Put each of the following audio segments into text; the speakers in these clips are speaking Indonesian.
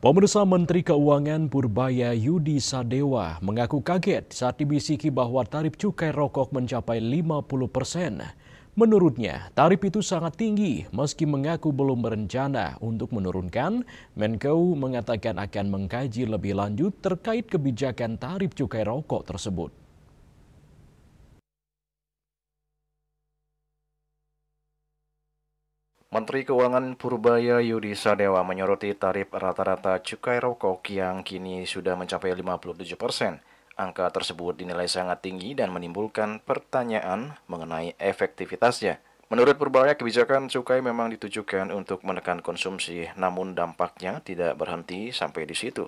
Pemirsa, Menteri Keuangan Purbaya Yudi Sadewa mengaku kaget saat dibisiki bahwa tarif cukai rokok mencapai 50%. Menurutnya, tarif itu sangat tinggi meski mengaku belum berencana untuk menurunkan. Menko mengatakan akan mengkaji lebih lanjut terkait kebijakan tarif cukai rokok tersebut. Menteri Keuangan Purbaya Yudi Sadewa menyoroti tarif rata-rata cukai rokok yang kini sudah mencapai 57%. Angka tersebut dinilai sangat tinggi dan menimbulkan pertanyaan mengenai efektivitasnya. Menurut Purbaya, kebijakan cukai memang ditujukan untuk menekan konsumsi, namun dampaknya tidak berhenti sampai di situ.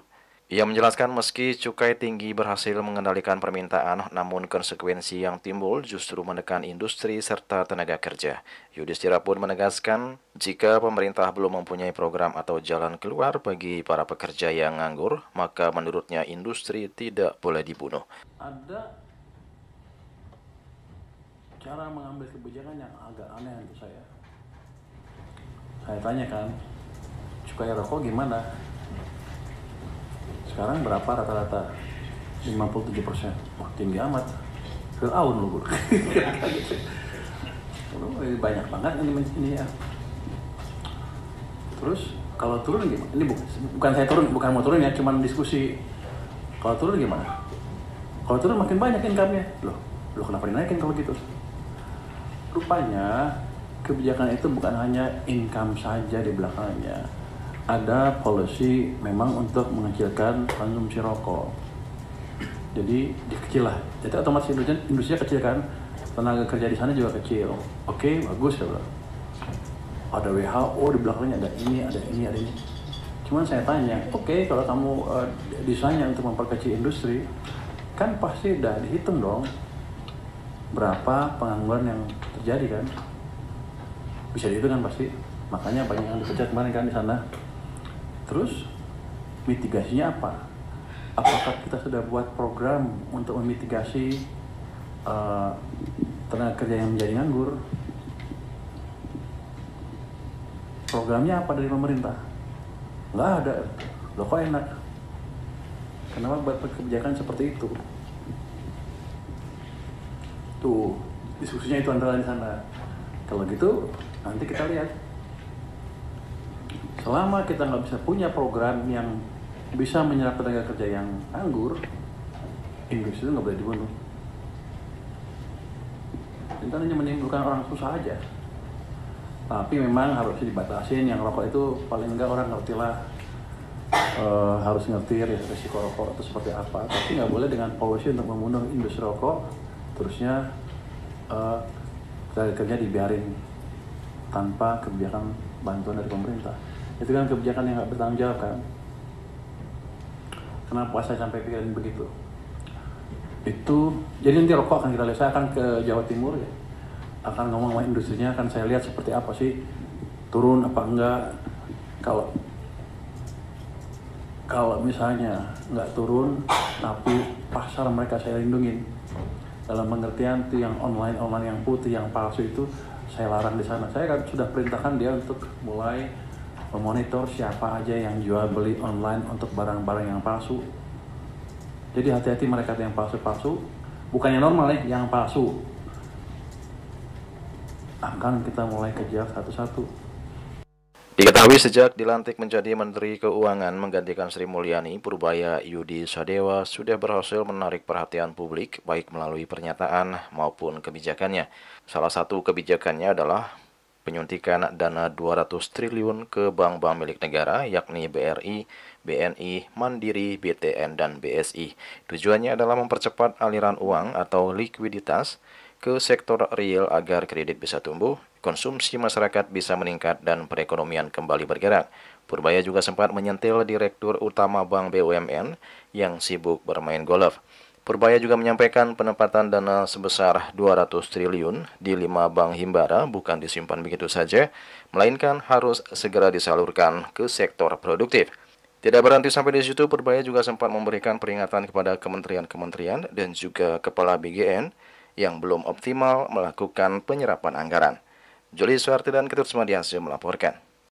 Ia menjelaskan meski cukai tinggi berhasil mengendalikan permintaan, namun konsekuensi yang timbul justru menekan industri serta tenaga kerja. Yudhistira pun menegaskan jika pemerintah belum mempunyai program atau jalan keluar bagi para pekerja yang nganggur, maka menurutnya industri tidak boleh dibunuh. Ada cara mengambil kebijakan yang agak aneh untuk saya. Saya tanyakan, cukai rokok gimana? Sekarang berapa rata-rata? 57%. Wah, tinggi amat. Fir'aun loh, bro. Banyak banget ini ya. Terus kalau turun gimana? Ini bukan saya turun, bukan mau turun ya, cuman diskusi. Kalau turun gimana? Kalau turun makin banyak income-nya. Loh kenapa dinaikin kalau gitu? Rupanya kebijakan itu bukan hanya income saja di belakangnya. Ada policy memang untuk mengecilkan konsumsi rokok. Jadi dikecil lah. Jadi otomatis industri kecil kan, tenaga kerja di sana juga kecil. Oke, bagus ya bro. Ada WHO di belakangnya, ada ini. Cuman saya tanya, oke, kalau kamu desainnya untuk memperkecil industri, kan pasti udah dihitung dong berapa pengangguran yang terjadi kan. Bisa dihitung kan pasti. Makanya banyak yang dipecat kemarin kan di sana. Terus mitigasinya apa? Apakah kita sudah buat program untuk memitigasi tenaga kerja yang menjadi nganggur? Programnya apa dari pemerintah? Nggak ada. Loh kok enak? Kenapa buat kebijakan seperti itu? Tuh, diskusinya itu antara di sana. Kalau gitu, nanti kita lihat. Selama kita nggak bisa punya program yang bisa menyerap tenaga kerja yang nganggur, industri itu nggak boleh dibunuh. Itu hanya menimbulkan orang susah aja. Tapi memang harus dibatasin, yang rokok itu paling enggak orang ngerti lah. Harus ngerti risiko rokok itu seperti apa. Tapi nggak boleh dengan policy untuk membunuh industri rokok, terusnya tenaga kerja dibiarin tanpa kebijakan bantuan dari pemerintah. Itu kan kebijakan yang nggak bertanggung jawab kan. Kenapa saya sampai pikirin begitu? Itu jadi nanti rokok akan kita lihat. Saya akan ke Jawa Timur ya, akan ngomong sama industrinya, akan saya lihat seperti apa sih, turun apa enggak. Kalau misalnya nggak turun tapi pasar mereka saya lindungin, dalam pengertian itu yang online yang putih, yang palsu itu saya larang di sana. Saya kan sudah perintahkan dia untuk mulai memonitor siapa aja yang jual beli online untuk barang-barang yang palsu. Jadi hati-hati mereka yang palsu-palsu, bukan yang normal ya, yang palsu. Akan kita mulai kejar satu-satu. Diketahui sejak dilantik menjadi Menteri Keuangan menggantikan Sri Mulyani, Purbaya Yudi Sadewa sudah berhasil menarik perhatian publik baik melalui pernyataan maupun kebijakannya. Salah satu kebijakannya adalah penyuntikan dana 200 triliun ke bank-bank milik negara yakni BRI, BNI, Mandiri, BTN, dan BSI. Tujuannya adalah mempercepat aliran uang atau likuiditas ke sektor real agar kredit bisa tumbuh, konsumsi masyarakat bisa meningkat, dan perekonomian kembali bergerak. Purbaya juga sempat menyentil Direktur Utama Bank BUMN yang sibuk bermain golf. Purbaya juga menyampaikan penempatan dana sebesar 200 triliun di 5 bank himbara bukan disimpan begitu saja, melainkan harus segera disalurkan ke sektor produktif. Tidak berhenti sampai di situ, Purbaya juga sempat memberikan peringatan kepada kementerian-kementerian dan juga kepala BGN yang belum optimal melakukan penyerapan anggaran. Juli Suharti dan Ketut Sumadiasih melaporkan.